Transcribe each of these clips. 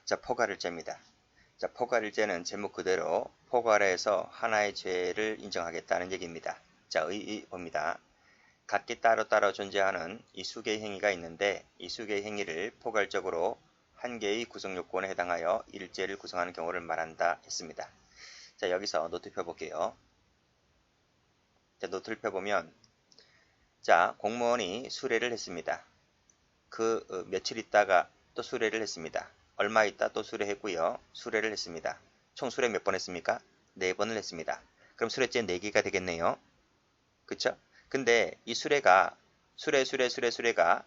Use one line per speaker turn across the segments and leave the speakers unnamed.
자, 포괄일제입니다. 자, 포괄일제는 제목 그대로 포괄해서 하나의 죄를 인정하겠다는 얘기입니다. 자, 봅니다. 각기 따로따로 존재하는 이 수개의 행위가 있는데 이 수개의 행위를 포괄적으로 한 개의 구성요건에 해당하여 일제를 구성하는 경우를 말한다 했습니다. 자, 여기서 노트 펴볼게요. 자, 노트를 펴보면 자, 공무원이 수뢰를 했습니다. 며칠 있다가 또 수뢰를 했습니다. 얼마 있다 또 수뢰했고요. 수뢰를 했습니다. 총 수뢰 몇 번 했습니까? 4번을 했습니다. 그럼 수뢰죄 4개가 되겠네요. 그쵸? 근데 이 수뢰가 수뢰가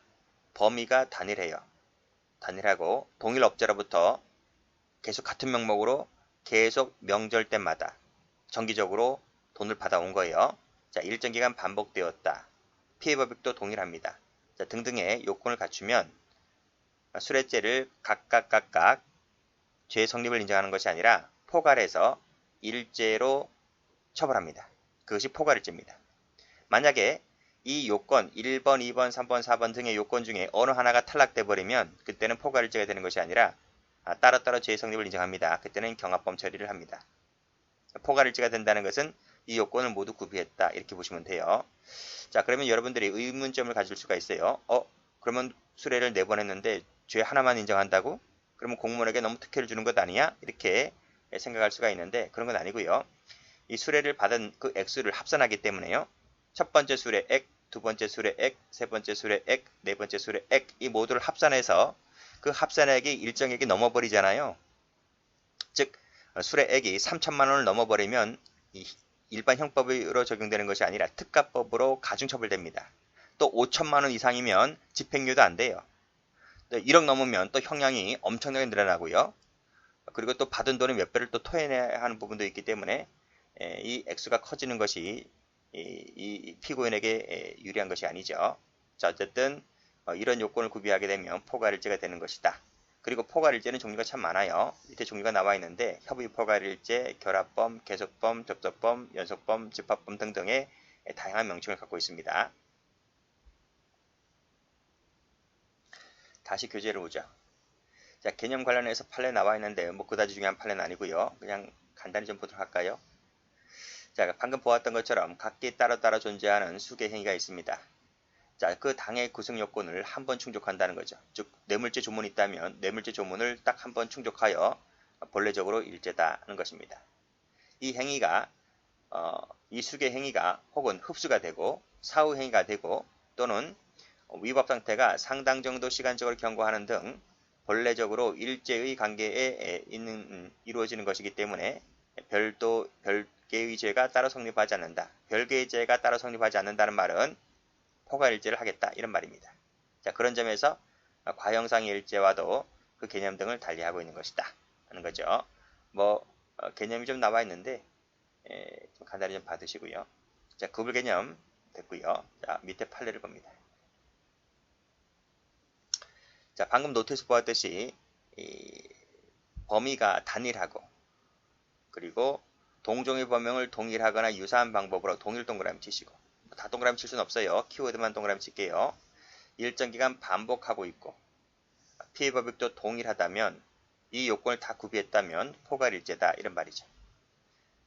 범위가 단일해요. 단일하고 동일 업자로부터 계속 같은 명목으로 계속 명절 때마다 정기적으로 돈을 받아온 거예요. 자, 일정 기간 반복되었다. 피해법익도 동일합니다. 자, 등등의 요건을 갖추면 수뢰죄를 각각 죄 성립을 인정하는 것이 아니라 포괄해서 일죄로 처벌합니다. 그것이 포괄일죄입니다. 만약에 이 요건 1번, 2번, 3번, 4번 등의 요건 중에 어느 하나가 탈락돼 버리면 그때는 포괄일죄가 되는 것이 아니라 따로따로 죄 성립을 인정합니다. 그때는 경합범 처리를 합니다. 포괄일죄가 된다는 것은 이 요건을 모두 구비했다 이렇게 보시면 돼요. 자, 그러면 여러분들이 의문점을 가질 수가 있어요. 그러면 수뢰를 4번 했는데 죄 하나만 인정한다고? 그러면 공무원에게 너무 특혜를 주는 것 아니냐? 이렇게 생각할 수가 있는데 그런 건 아니고요. 이 수뢰를 받은 그 액수를 합산하기 때문에요. 첫 번째 수뢰액, 두 번째 수뢰액, 세 번째 수뢰액, 네 번째 수뢰액 이 모두를 합산해서 그 합산액이 일정액이 넘어버리잖아요. 즉 수뢰액이 3천만 원을 넘어버리면 일반 형법으로 적용되는 것이 아니라 특가법으로 가중처벌됩니다. 또 5천만 원 이상이면 집행유예도 안 돼요. 또 1억 넘으면 또 형량이 엄청나게 늘어나고요. 그리고 또 받은 돈의 몇 배를 또 토해내야 하는 부분도 있기 때문에 이 액수가 커지는 것이 이 피고인에게 유리한 것이 아니죠. 자, 어쨌든 이런 요건을 구비하게 되면 포괄일죄가 되는 것이다. 그리고 포괄일죄는 종류가 참 많아요. 밑에 종류가 나와 있는데 협의-포괄일죄, 결합범, 계속범, 접촉범, 연속범, 집합범 등등의 다양한 명칭을 갖고 있습니다. 다시 교재를 보죠. 자, 개념 관련해서 판례 나와 있는데 뭐 그다지 중요한 판례는 아니고요. 그냥 간단히 좀 보도록 할까요? 자, 방금 보았던 것처럼 각기 따로따로 존재하는 수개 행위가 있습니다. 자, 그 당의 구성 요건을 한 번 충족한다는 거죠. 즉, 뇌물죄 조문이 있다면 뇌물죄 조문을 딱 한 번 충족하여 본래적으로 일죄다는 것입니다. 이 행위가 이 수개 행위가 혹은 흡수가 되고 사후 행위가 되고 또는 위법 상태가 상당 정도 시간적으로 경과하는 등 본래적으로 일죄의 관계에 이루어지는 것이기 때문에 별개의 죄가 따로 성립하지 않는다. 별개의 죄가 따로 성립하지 않는다는 말은 포괄일죄를 하겠다 이런 말입니다. 자, 그런 점에서 과형상의 일죄와도 그 개념 등을 달리하고 있는 것이다 하는 거죠. 개념이 좀 나와 있는데 좀 간단히 좀 봐두시고요. 자, 구분 개념 됐고요. 자, 밑에 판례를 봅니다. 자, 방금 노트에서 보았듯이 범위가 단일하고 그리고 동종의 범행을 동일하거나 유사한 방법으로 동일 동그라미 치시고 다 동그라미 칠 수는 없어요. 키워드만 동그라미 칠게요. 일정 기간 반복하고 있고 피해법익도 동일하다면 이 요건을 다 구비했다면 포괄일죄다 이런 말이죠.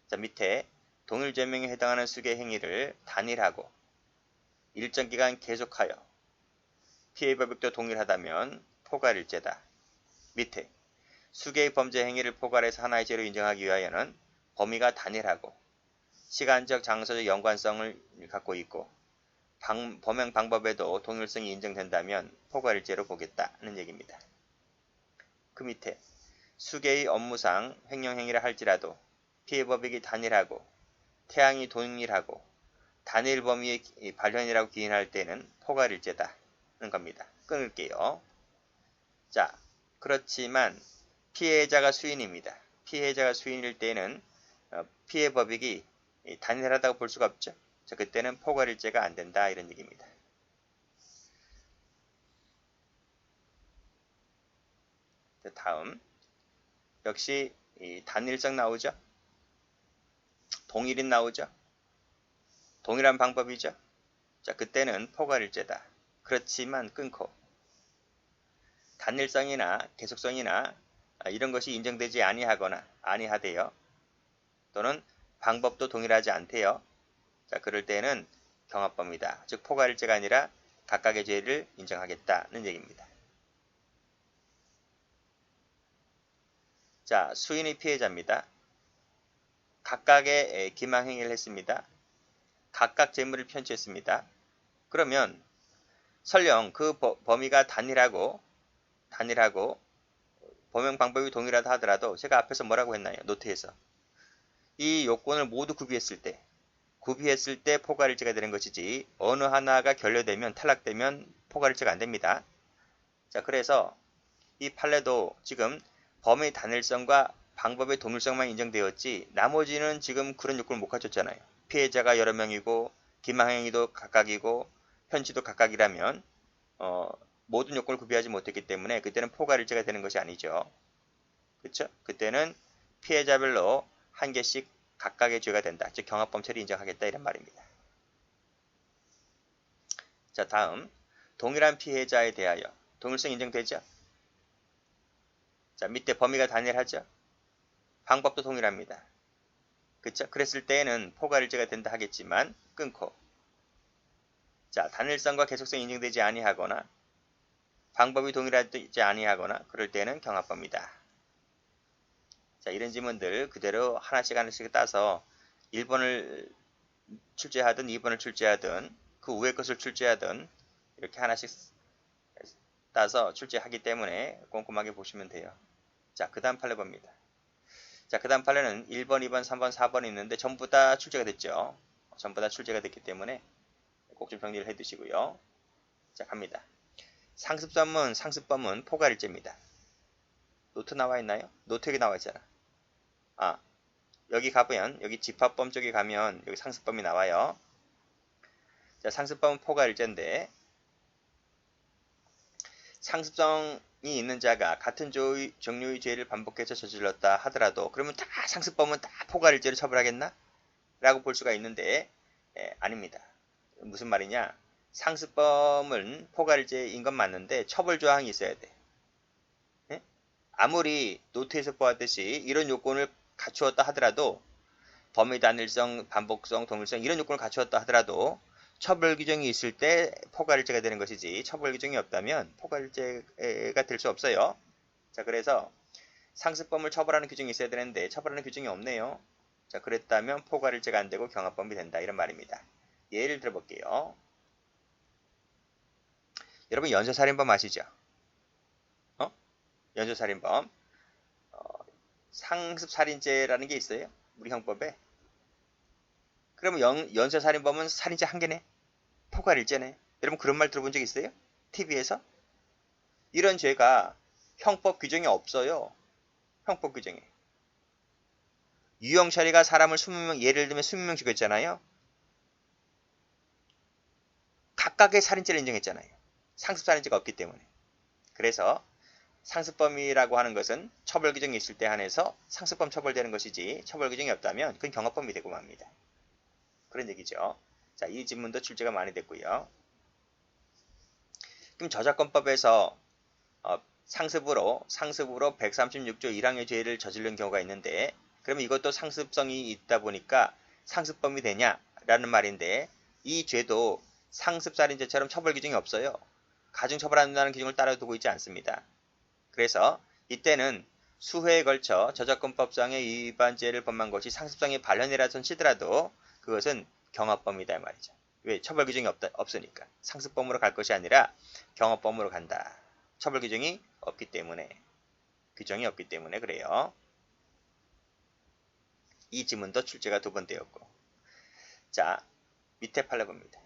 자, 밑에 동일 죄명에 해당하는 수개 행위를 단일하고 일정 기간 계속하여 피해법익도 동일하다면 포괄일죄다. 밑에 수개의 범죄 행위를 포괄해서 하나의 죄로 인정하기 위하여는 범위가 단일하고 시간적 장소적 연관성을 갖고 있고 범행 방법에도 동일성이 인정된다면 포괄일죄로 보겠다는 얘기입니다. 그 밑에 수개의 업무상 횡령행위라 할지라도 피해법익이 단일하고 태양이 동일하고 단일 범위의 발현이라고 기인할 때는 포괄일죄다는 겁니다. 끊을게요. 자, 그렇지만 피해자가 수인입니다. 피해자가 수인일 때는 피해법익이 단일하다고 볼 수가 없죠. 자, 그때는 포괄일죄가 안 된다 이런 얘기입니다. 자, 다음 역시 단일성 나오죠. 동일인 나오죠. 동일한 방법이죠. 자, 그때는 포괄일죄다. 그렇지만 끊고 단일성이나 계속성이나 이런 것이 인정되지 아니하거나 아니하대요. 또는 방법도 동일하지 않대요. 자, 그럴 때는 경합범이다. 즉 포괄일죄가 아니라 각각의 죄를 인정하겠다는 얘기입니다. 자, 수인의 피해자입니다. 각각의 기망행위를 했습니다. 각각 재물을 편취했습니다. 그러면 설령 그 범위가 단일하고 범행 방법이 동일하다 하더라도 제가 앞에서 뭐라고 했나요? 노트에서 이 요건을 모두 구비했을 때 포괄일죄가 되는 것이지 어느 하나가 결여되면 탈락되면 포괄일죄가 안 됩니다. 자, 그래서 이 판례도 지금 범의 단일성과 방법의 동일성만 인정되었지 나머지는 지금 그런 요건을 못 갖췄잖아요. 피해자가 여러 명이고 기망행위도 각각이고 편취도 각각이라면 모든 요건을 구비하지 못했기 때문에 그때는 포괄일죄가 되는 것이 아니죠. 그렇죠? 그때는 피해자별로 한 개씩 각각의 죄가 된다. 즉 경합범 처리 인정하겠다 이런 말입니다. 자, 다음 동일한 피해자에 대하여 동일성 인정되죠? 자, 밑에 범위가 단일하죠? 방법도 동일합니다. 그쵸? 그랬을 때에는 포괄일죄가 된다 하겠지만 끊고 자, 단일성과 계속성이 인정되지 아니하거나 방법이 동일하지 아니하거나 그럴 때는 경합범이다. 자, 이런 지문들 그대로 하나씩 따서 1번을 출제하든 2번을 출제하든 그 위에 것을 출제하든 이렇게 하나씩 따서 출제하기 때문에 꼼꼼하게 보시면 돼요. 자, 그 다음 판례 봅니다. 자, 그 다음 판례는 1번, 2번, 3번, 4번이 있는데 전부 다 출제가 됐죠. 전부 다 출제가 됐기 때문에 꼭 좀 정리를 해 두시고요. 자, 갑니다. 상습범은 포괄일죄입니다. 노트 나와 있나요? 노트 여기 나와 있잖아. 여기 가보면 여기 집합범 쪽에 가면 여기 상습범이 나와요. 자, 상습범은 포괄일죄인데 상습성이 있는 자가 같은 종류의 죄를 반복해서 저질렀다 하더라도 그러면 다 상습범은 다 포괄일죄로 처벌하겠나? 라고 볼 수가 있는데 아닙니다. 무슨 말이냐? 상습범은 포괄일죄인 건 맞는데 처벌조항이 있어야 돼. 아무리 노트에서 보았듯이 이런 요건을 갖추었다 하더라도 범위 단일성, 반복성, 동일성 이런 요건을 갖추었다 하더라도 처벌 규정이 있을 때 포괄일죄가 되는 것이지 처벌 규정이 없다면 포괄일죄가 될 수 없어요. 자, 그래서 상습범을 처벌하는 규정이 있어야 되는데 처벌하는 규정이 없네요. 자, 그랬다면 포괄일죄가 안 되고 경합범이 된다 이런 말입니다. 예를 들어볼게요. 여러분 연쇄살인범 아시죠? 연쇄살인범 상습살인죄라는 게 있어요. 우리 형법에. 그러면 연쇄살인범은 살인죄 한 개네. 포괄일죄네. 여러분 그런 말 들어본 적 있어요? TV에서? 이런 죄가 형법 규정이 없어요. 형법 규정에. 유영철이가 사람을 20명, 예를 들면 20명 죽였잖아요. 각각의 살인죄를 인정했잖아요. 상습살인죄가 없기 때문에. 그래서 상습범이라고 하는 것은 처벌 규정이 있을 때 한해서 상습범 처벌되는 것이지 처벌 규정이 없다면 그건 경합범이 되고 맙니다. 그런 얘기죠. 자, 이 지문도 출제가 많이 됐고요. 그럼 저작권법에서 상습으로 136조 1항의 죄를 저지른 경우가 있는데 그러면 이것도 상습성이 있다 보니까 상습범이 되냐라는 말인데 이 죄도 상습살인죄처럼 처벌 규정이 없어요. 가중처벌한다는 규정을 따라두고 있지 않습니다. 그래서 이때는 수회에 걸쳐 저작권법상의 위반죄를 범한 것이 상습성의 발현이라선 치더라도 그것은 경합범이다 말이죠. 왜? 처벌 규정이 없으니까. 상습범으로 갈 것이 아니라 경합범으로 간다. 처벌 규정이 없기 때문에. 규정이 없기 때문에 그래요. 이 지문도 출제가 2번 되었고. 자, 밑에 판례 봅니다.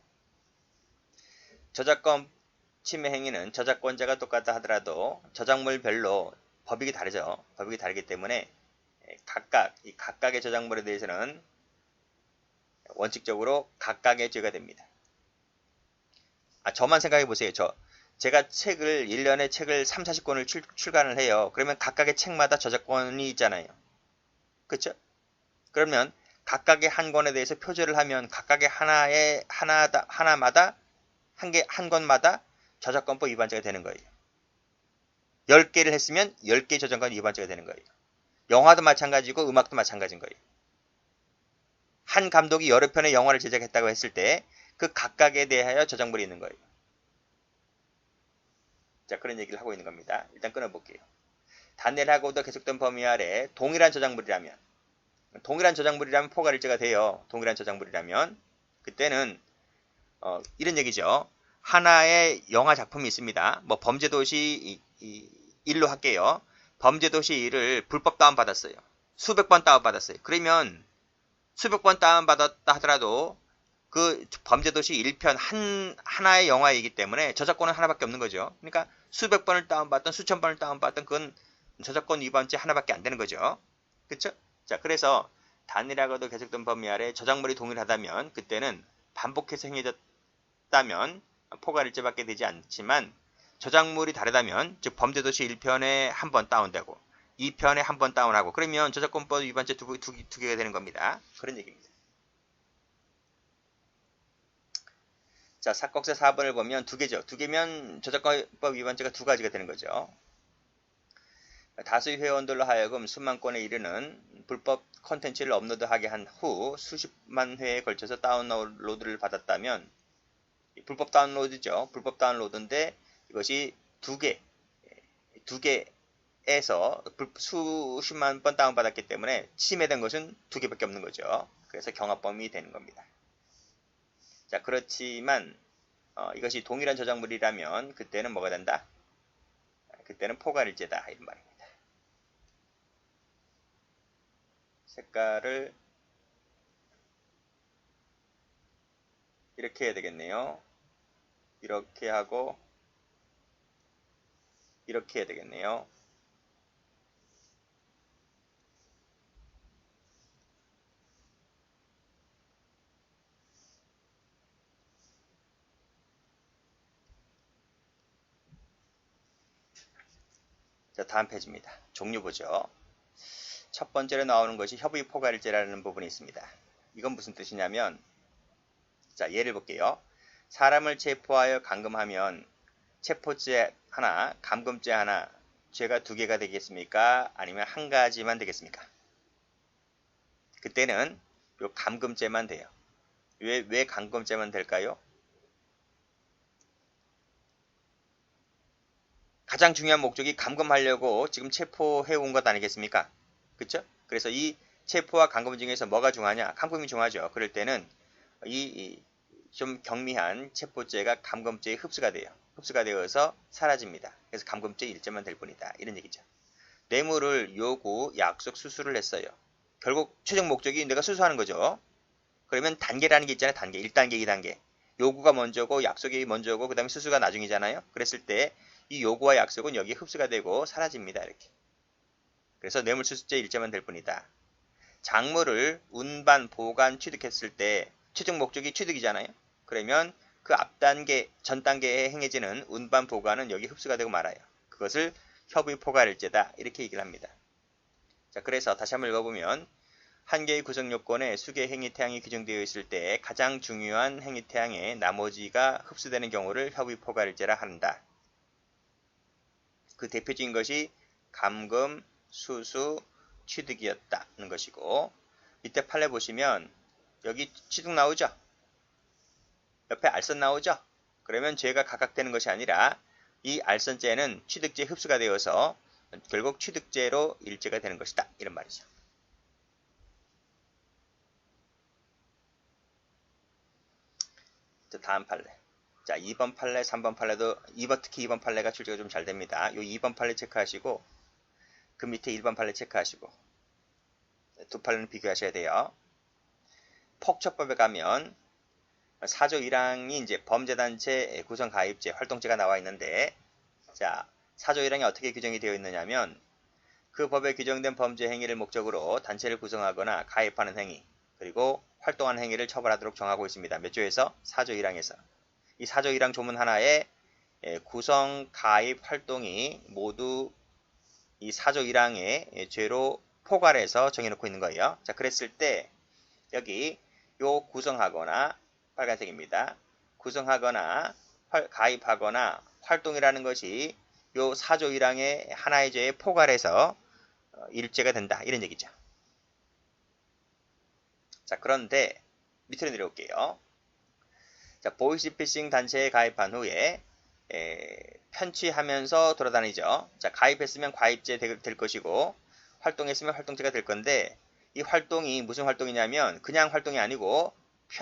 저작권 침해 행위는 저작권자가 똑같다 하더라도 저작물별로 법익이 다르죠. 법익이 다르기 때문에 각각의 저작물에 대해서는 원칙적으로 각각의 죄가 됩니다. 저만 생각해 보세요. 제가 1년에 책을 3, 40권을 출간을 해요. 그러면 각각의 책마다 저작권이 있잖아요. 그렇죠? 그러면 각각의 한 권에 대해서 표절을 하면 각각의 하나마다 한 권마다 저작권법 위반죄가 되는 거예요. 10개를 했으면 10개 저작권 위반죄가 되는 거예요. 영화도 마찬가지고 음악도 마찬가지인 거예요. 한 감독이 여러 편의 영화를 제작했다고 했을 때 그 각각에 대하여 저작물이 있는 거예요. 자, 그런 얘기를 하고 있는 겁니다. 일단 끊어볼게요. 단일하고도 계속된 범위 아래 동일한 저작물이라면 포괄일죄가 돼요. 동일한 저작물이라면 그때는 이런 얘기죠. 하나의 영화 작품이 있습니다. 뭐 범죄도시 1로 할게요. 범죄도시 1을 불법 다운받았어요. 수백 번 다운받았어요. 그러면 수백 번 다운받았다 하더라도 그 범죄도시 1편 하나의 영화이기 때문에 저작권은 하나밖에 없는 거죠. 그러니까 수백 번을 다운받던 수천 번을 다운받던 그건 저작권 위반죄 하나밖에 안 되는 거죠. 그쵸? 자, 그래서 단일하고도 계속된 범위 아래 저작물이 동일하다면 그때는 반복해서 행해졌다면 포괄일죄밖에 되지 않지만 저작물이 다르다면 즉 범죄도시 1편에 한 번 다운되고 2편에 한 번 다운하고 그러면 저작권법 위반죄 두 개가 되는 겁니다. 그런 얘기입니다. 자, 사건세 4번을 보면 두 개죠. 두 개면 저작권법 위반죄가 두 가지가 되는 거죠. 다수의 회원들로 하여금 수만 건에 이르는 불법 컨텐츠를 업로드하게 한 후 수십만 회에 걸쳐서 다운로드를 받았다면 불법 다운로드죠. 불법 다운로드인데 이것이 두 개에서 수십만 번 다운받았기 때문에 침해된 것은 두 개밖에 없는 거죠. 그래서 경합범위 되는 겁니다. 자, 그렇지만 이것이 동일한 저작물이라면 그때는 뭐가 된다? 그때는 포괄일죄다 이런 말입니다. 색깔을 이렇게 해야 되겠네요. 이렇게 하고 이렇게 해야 되겠네요. 자, 다음 페이지입니다. 종류 보죠. 첫 번째로 나오는 것이 협의 포괄일죄라는 부분이 있습니다. 이건 무슨 뜻이냐면 자, 예를 볼게요. 사람을 체포하여 감금하면 체포죄 하나, 감금죄 하나, 죄가 두 개가 되겠습니까? 아니면 한 가지만 되겠습니까? 그때는 요 감금죄만 돼요. 왜 감금죄만 될까요? 가장 중요한 목적이 감금하려고 지금 체포해 온 것 아니겠습니까? 그쵸? 그래서 이 체포와 감금 중에서 뭐가 중요하냐? 감금이 중요하죠. 그럴 때는 이 좀 경미한 체포죄가 감금죄에 흡수가 돼요. 흡수가 되어서 사라집니다. 그래서 감금죄 일죄만 될 뿐이다. 이런 얘기죠. 뇌물을 요구, 약속, 수수를 했어요. 결국 최종 목적이 내가 수수하는 거죠. 그러면 단계라는 게 있잖아요. 단계. 1단계, 2단계. 요구가 먼저고 약속이 먼저고 그 다음에 수수가 나중이잖아요. 그랬을 때 이 요구와 약속은 여기에 흡수가 되고 사라집니다. 이렇게. 그래서 뇌물수수죄 일죄만 될 뿐이다. 작물을 운반, 보관, 취득했을 때 최종 목적이 취득이잖아요. 그러면 그 앞단계, 전 단계에 행해지는 운반, 보관은 여기 흡수가 되고 말아요. 그것을 협의 포괄일죄다. 이렇게 얘기를 합니다. 자, 그래서 다시 한번 읽어보면 한 개의 구성 요건에 수개 행위태양이 규정되어 있을 때 가장 중요한 행위태양에 나머지가 흡수되는 경우를 협의 포괄일죄라 한다. 그 대표적인 것이 감금, 수수, 취득이었다는 것이고 밑에 판례 보시면 여기 취득 나오죠? 옆에 알선 나오죠? 그러면 죄가 각각되는 것이 아니라 이 알선죄는 취득죄에 흡수가 되어서 결국 취득죄로 일죄가 되는 것이다. 이런 말이죠. 다음 판례. 자, 2번 판례, 3번 판례도 특히 2번 판례가 출제가 좀 잘 됩니다. 요 2번 판례 체크하시고 그 밑에 1번 판례 체크하시고 두 판례는 비교하셔야 돼요. 폭처법에 가면 사조 1항이 이제 범죄단체 구성 가입죄, 활동죄가 나와 있는데 자, 사조 1항이 어떻게 규정이 되어 있느냐면 그 법에 규정된 범죄 행위를 목적으로 단체를 구성하거나 가입하는 행위 그리고 활동하는 행위를 처벌하도록 정하고 있습니다. 몇 조에서? 사조 1항에서. 이 사조 1항 조문 하나에 구성, 가입, 활동이 모두 이 사조 1항의 죄로 포괄해서 정해놓고 있는 거예요. 자, 그랬을 때 여기 요 구성하거나 빨간색입니다. 구성하거나 가입하거나 활동이라는 것이 요 4조 1항의 하나의 죄에 포괄해서 일죄가 된다. 이런 얘기죠. 자, 그런데 밑으로 내려올게요. 자, 보이스피싱 단체에 가입한 후에 편취하면서 돌아다니죠. 자, 가입했으면 가입죄 될 것이고 활동했으면 활동죄가 될 건데 이 활동이 무슨 활동이냐면 그냥 활동이 아니고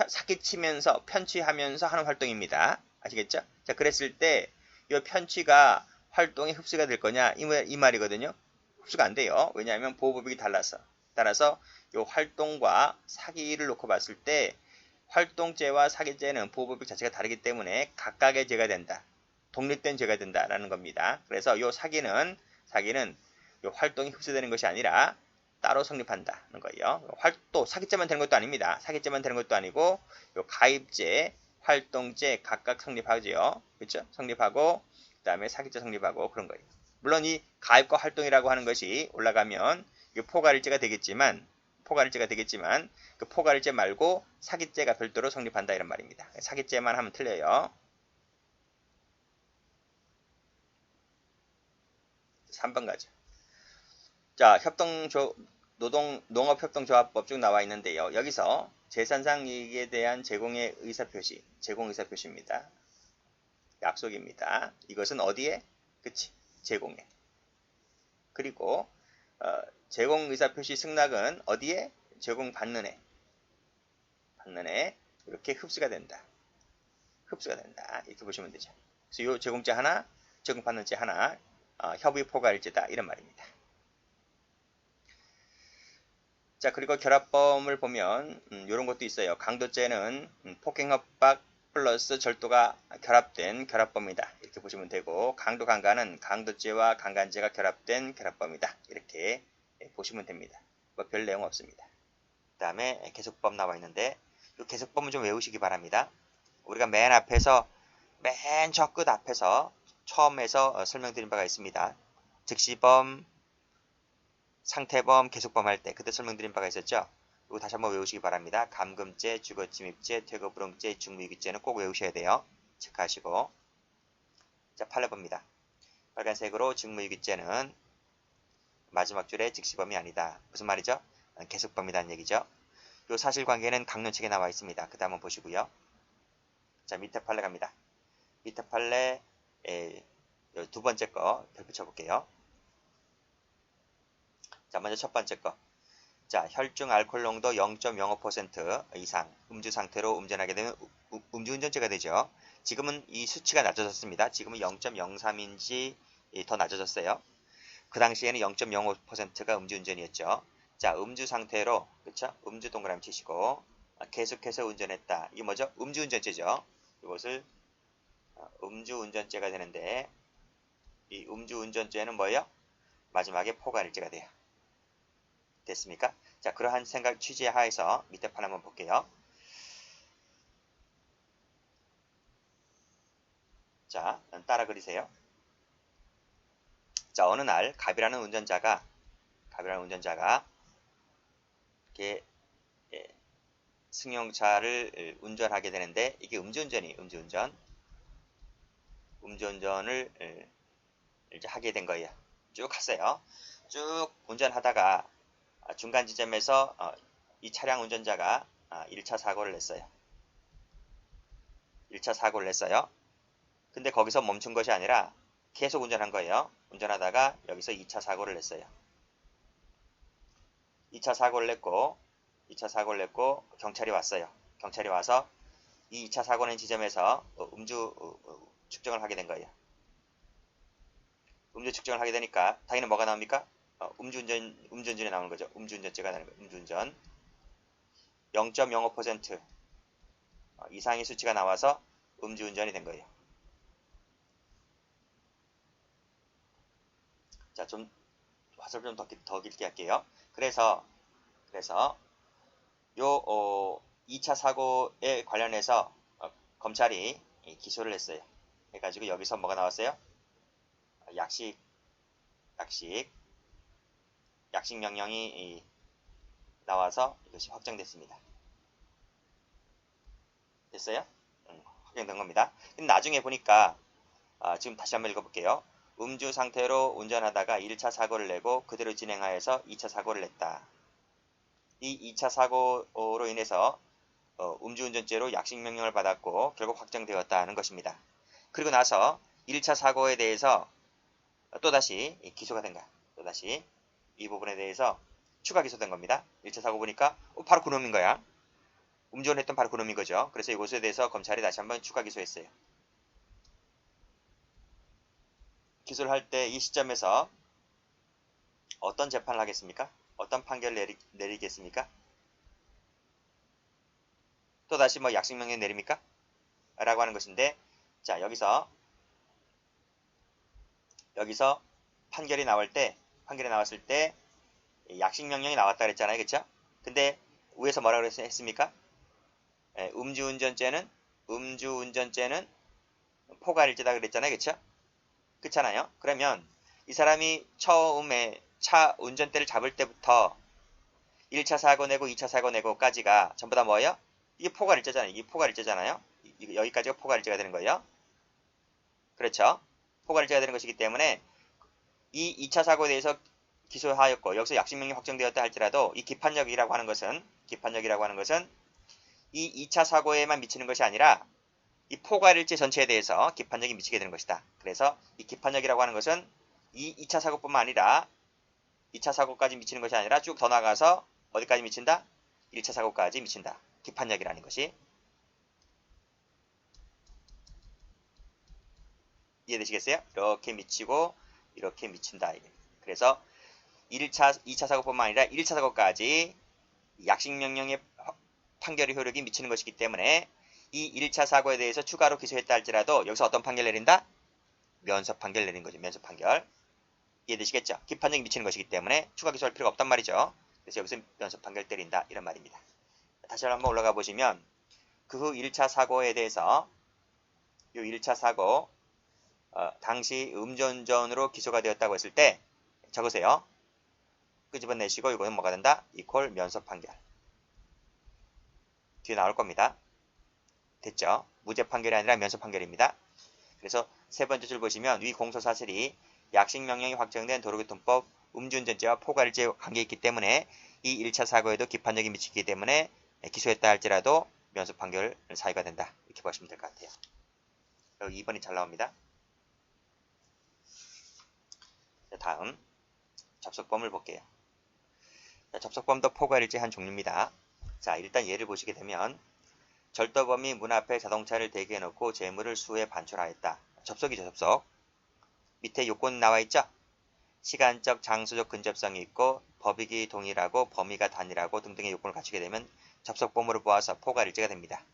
사기치면서 편취하면서 하는 활동입니다. 아시겠죠? 자, 그랬을 때 이 편취가 활동에 흡수가 될 거냐 이 말이거든요. 흡수가 안 돼요. 왜냐하면 보호법이 달라서. 따라서 이 활동과 사기를 놓고 봤을 때 활동죄와 사기죄는 보호법칙 자체가 다르기 때문에 각각의 죄가 된다. 독립된 죄가 된다라는 겁니다. 그래서 이 사기는 요 활동이 흡수되는 것이 아니라 따로 성립한다는 거예요. 또 사기죄만 되는 것도 아닙니다. 사기죄만 되는 것도 아니고 요 가입죄, 활동죄 각각 성립하죠. 그렇죠? 성립하고 그다음에 사기죄 성립하고 그런 거예요. 물론 이 가입과 활동이라고 하는 것이 올라가면 포괄일죄가 되겠지만 그 포괄일죄 말고 사기죄가 별도로 성립한다 이런 말입니다. 사기죄만 하면 틀려요. 3번 가죠. 자, 농업협동조합법 쭉 나와 있는데요. 여기서 재산상 이익에 대한 제공의 의사표시, 제공 의사표시입니다. 약속입니다. 이것은 어디에? 그치, 제공에. 그리고 제공 의사표시 승낙은 어디에? 제공받는 애. 이렇게 흡수가 된다. 이렇게 보시면 되죠. 그래서 이 제공죄 하나, 제공받는 죄 하나, 협의 포괄죄다 이런 말입니다. 자, 그리고 결합범을 보면 이런 것도 있어요. 강도죄는 폭행, 협박 플러스 절도가 결합된 결합범이다. 이렇게 보시면 되고 강도, 강간은 강도죄와 강간죄가 결합된 결합범이다. 이렇게 보시면 됩니다. 뭐 별 내용 없습니다. 그 다음에 계속범 나와 있는데 이 계속범은 좀 외우시기 바랍니다. 우리가 맨 저 끝 앞에서 처음에서 설명드린 바가 있습니다. 즉시범, 상태범, 계속범 할 때 그때 설명드린 바가 있었죠. 이거 다시 한번 외우시기 바랍니다. 감금죄, 주거침입죄, 퇴거불응죄, 중무이기죄는 꼭 외우셔야 돼요. 체크하시고. 자, 8번입니다. 빨간색으로 직무유기죄는 마지막 줄에 즉시범이 아니다. 무슨 말이죠? 계속범이라는 얘기죠. 이 사실관계는 강론책에 나와 있습니다. 그 다음 한번 보시고요. 자, 밑에 판례 갑니다. 밑에 판례 두 번째 거 별표 쳐볼게요. 자, 먼저 첫 번째 거. 자, 혈중 알코올 농도 0.05% 이상 음주 상태로 운전하게 되면 음주운전죄가 되죠. 지금은 이 수치가 낮아졌습니다. 지금은 0.03인지 더 낮아졌어요. 그 당시에는 0.05%가 음주운전이었죠. 자, 음주 상태로, 그쵸? 음주 동그라미 치시고, 계속해서 운전했다. 이게 뭐죠? 음주운전죄죠. 이것을 음주운전죄가 되는데, 이 음주운전죄는 뭐예요? 마지막에 포괄일죄가 돼요. 됐습니까? 자, 그러한 생각 취지에 하에서 밑에 판 한번 볼게요. 자, 따라 그리세요. 자, 어느 날 갑이라는 운전자가 이렇게 승용차를 운전하게 되는데 이게 음주운전을 이제 하게 된 거예요. 쭉 갔어요. 쭉 운전하다가 중간 지점에서 이 차량 운전자가 1차 사고를 냈어요. 1차 사고를 냈어요. 근데 거기서 멈춘 것이 아니라 계속 운전한 거예요. 운전하다가 여기서 2차 사고를 냈어요. 2차 사고를 냈고 경찰이 왔어요. 경찰이 와서 이 2차 사고 낸 지점에서 음주 측정을 하게 된 거예요. 음주 측정을 하게 되니까 당연히 뭐가 나옵니까? 음주운전이 나오는 거죠. 음주운전죄가 나오는 거예요. 음주운전 0.05% 이상의 수치가 나와서 음주운전이 된 거예요. 자, 좀 화살 좀 더 길게 할게요. 그래서 요 2차 사고에 관련해서 검찰이 기소를 했어요. 해가지고 여기서 뭐가 나왔어요? 약식 명령이 나와서 이것이 확정됐습니다. 됐어요? 확정된 겁니다. 근데 나중에 보니까 지금 다시 한번 읽어볼게요. 음주 상태로 운전하다가 1차 사고를 내고 그대로 진행하여서 2차 사고를 냈다. 이 2차 사고로 인해서 음주운전죄로 약식 명령을 받았고 결국 확정되었다는 것입니다. 그리고 나서 1차 사고에 대해서 또다시 기소가 된 거야. 또다시 이 부분에 대해서 추가 기소된 겁니다. 1차 사고 보니까 바로 그놈인 거야. 음주운전했던 바로 그놈인 거죠. 그래서 이것에 대해서 검찰이 다시 한번 추가 기소했어요. 기소를 할 때 이 시점에서 어떤 재판을 하겠습니까? 어떤 판결을 내리겠습니까? 또다시 뭐 약식명령 내립니까? 라고 하는 것인데, 자, 여기서 판결이 나왔을 때 약식명령이 나왔다 그랬잖아요. 그쵸? 근데 위에서 뭐라고 했습니까? 음주운전죄는 포괄일죄다 그랬잖아요. 그쵸? 그렇잖아요. 그러면 이 사람이 처음에 차 운전대를 잡을 때부터 1차 사고 내고 2차 사고 내고까지가 전부 다 뭐예요? 이게 포괄일죄잖아요. 이게 포괄일죄잖아요. 여기까지가 포괄일죄가 되는 거예요. 그렇죠? 포괄일죄가 되는 것이기 때문에 이 2차 사고에 대해서 기소하였고 여기서 약식명령이 확정되었다 할지라도 이 기판력이라고 하는 것은 이 2차 사고에만 미치는 것이 아니라 이 포괄일죄 전체에 대해서 기판력이 미치게 되는 것이다. 그래서 이 기판력이라고 하는 것은 이 2차 사고뿐만 아니라 2차 사고까지 미치는 것이 아니라 쭉 더 나가서 어디까지 미친다? 1차 사고까지 미친다. 기판력이라는 것이. 이해되시겠어요? 이렇게 미치고 이렇게 미친다. 그래서 1차, 2차 사고뿐만 아니라 1차 사고까지 약식명령의 판결의 효력이 미치는 것이기 때문에 이 1차 사고에 대해서 추가로 기소했다 할지라도 여기서 어떤 판결 내린다? 면소 판결 내린 거죠. 면소 판결. 이해되시겠죠? 기판력이 미치는 것이기 때문에 추가 기소할 필요가 없단 말이죠. 그래서 여기서 면소 판결 때린다. 이런 말입니다. 다시 한번 올라가 보시면 그 후 1차 사고에 대해서 이 1차 사고 당시 음주운전으로 기소가 되었다고 했을 때 적으세요. 끄집어내시고 이거는 뭐가 된다? 이퀄 면소 판결. 뒤에 나올 겁니다. 됐죠? 무죄 판결이 아니라 면소 판결입니다. 그래서 세 번째 줄 보시면 위 공소사실이 약식명령이 확정된 도로교통법 음주운전죄와 포괄일죄 관계있기 때문에 이 1차 사고에도 기판력이 미치기 때문에 기소했다 할지라도 면소 판결 사유가 된다. 이렇게 보시면 될 것 같아요. 여기 2번이 잘 나옵니다. 다음 접속범을 볼게요. 접속범도 포괄일죄 한 종류입니다. 자, 일단 예를 보시게 되면 절도범이 문 앞에 자동차를 대기해놓고 재물을 수에 반출하였다. 접속이죠, 접속. 밑에 요건 나와 있죠? 시간적, 장소적 근접성이 있고 법익이 동일하고 범위가 단일하고 등등의 요건을 갖추게 되면 접속범으로 보아서 포괄일죄가 됩니다.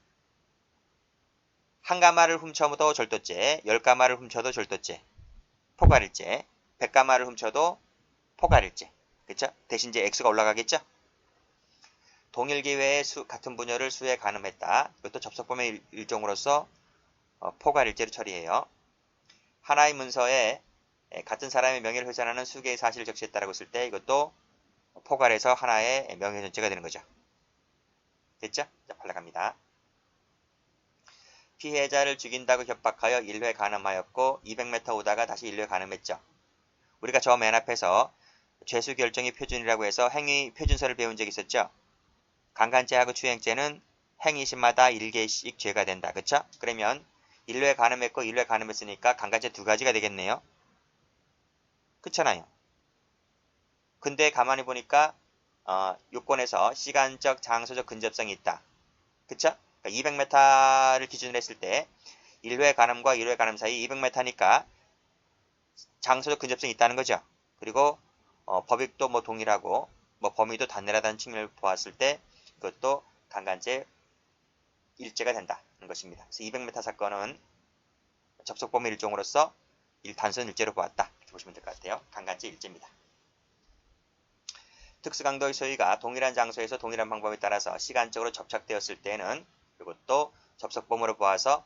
한 가마를 훔쳐도 절도죄, 10가마를 훔쳐도 절도죄, 포괄일죄, 100가마를 훔쳐도 포괄일죄. 그쵸? 대신 이제 액수가 올라가겠죠? 동일 기회에 같은 분야를 수에 가늠했다. 이것도 접속범의 일종으로서 포괄일죄로 처리해요. 하나의 문서에 같은 사람의 명예를 훼손하는 수개의 사실을 적시했다라고 했을 때 이것도 포괄해서 하나의 명예훼손죄가 되는 거죠. 됐죠? 자, 발라갑니다. 피해자를 죽인다고 협박하여 1회 가늠하였고 200m 오다가 다시 1회 가늠했죠. 우리가 저 맨 앞에서 죄수 결정의 표준이라고 해서 행위 표준서를 배운 적이 있었죠. 강간죄하고 추행죄는 행위시마다 1개씩 죄가 된다. 그쵸? 그러면 1회 가늠했고 1회 가늠했으니까 강간죄 2가지가 되겠네요. 그렇잖아요. 근데 가만히 보니까 요건에서 시간적, 장소적 근접성이 있다. 그쵸? 그러니까 200m를 기준으로 했을 때 1회 가늠과 1회 가늠 사이 200m니까 장소적 근접성이 있다는 거죠. 그리고 법익도 뭐 동일하고 뭐 범위도 단일하다는 측면을 보았을 때 그것도 강간죄 일죄가 된다는 것입니다. 그래서 200m 사건은 접속범위 일종으로서 단순 일죄로 보았다. 이렇게 보시면 될 것 같아요. 강간죄 일죄입니다. 특수강도의 소유가 동일한 장소에서 동일한 방법에 따라서 시간적으로 접착되었을 때는 이것도 접속범으로 보아서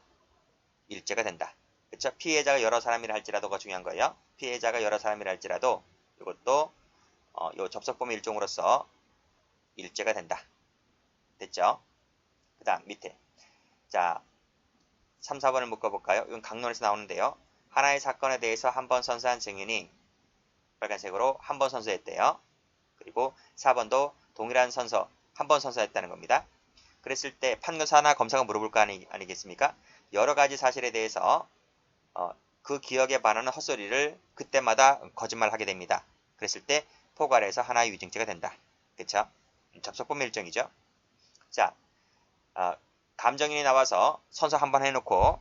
일죄가 된다. 그렇죠? 피해자가 여러 사람이라 할지라도가 중요한 거예요. 피해자가 여러 사람이라 할지라도 이것도 요 접속범위 일종으로서 일죄가 된다. 됐죠? 그 다음 밑에 자 3, 4번을 묶어볼까요? 이건 강론에서 나오는데요. 하나의 사건에 대해서 한 번 선서한 증인이 빨간색으로 한 번 선서했대요. 그리고 4번도 동일한 선서, 한 번 선서했다는 겁니다. 그랬을 때 판검사나 검사가 물어볼 거 아니겠습니까? 여러 가지 사실에 대해서 그 기억에 반하는 헛소리를 그때마다 거짓말하게 됩니다. 그랬을 때 포괄해서 하나의 위증죄가 된다. 그쵸? 접속범 일정이죠. 자, 감정인이 나와서 선서 한 번 해놓고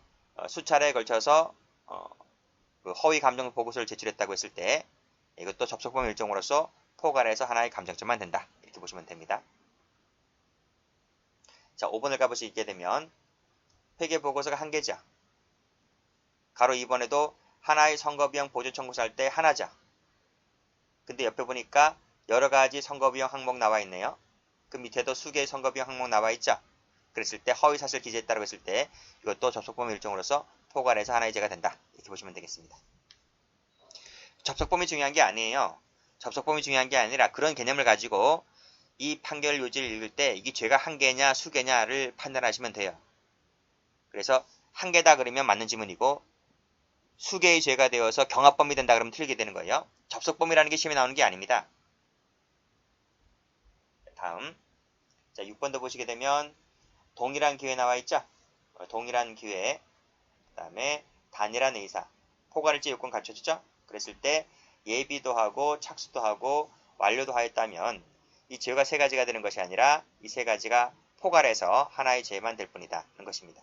수차례에 걸쳐서 그 허위 감정 보고서를 제출했다고 했을 때 이것도 접속범 일정으로서 포괄해서 하나의 감정죄만 된다. 이렇게 보시면 됩니다. 자, 5번을 가보시게 되면 회계보고서가 한 개죠. 가로 2번에도 하나의 선거비용 보조 청구서할 때 하나죠. 근데 옆에 보니까 여러 가지 선거비용 항목 나와 있네요. 그 밑에도 수개의 선거비용 항목 나와 있죠. 그랬을 때 허위사실 기재했다고 했을 때 이것도 접속범위 일정으로서 포괄해서 하나의 죄가 된다. 이렇게 보시면 되겠습니다. 접속범위 중요한 게 아니에요. 접속범위 중요한 게 아니라 그런 개념을 가지고 이 판결 요지를 읽을 때 이게 죄가 한 개냐 수개냐를 판단하시면 돼요. 그래서 한 개다 그러면 맞는 지문이고 수개의 죄가 되어서 경합범위 된다 그러면 틀리게 되는 거예요. 접속범위라는 게 시험에 나오는 게 아닙니다. 다음 자 6번도 보시게 되면 동일한 기회 나와 있죠. 동일한 기회 그 다음에 단일한 의사 포괄일제 요건 갖춰주죠. 그랬을 때 예비도 하고 착수도 하고 완료도 하였다면 이 죄가 세 가지가 되는 것이 아니라 이 세 가지가 포괄해서 하나의 죄만 될 뿐이다 하는 것입니다.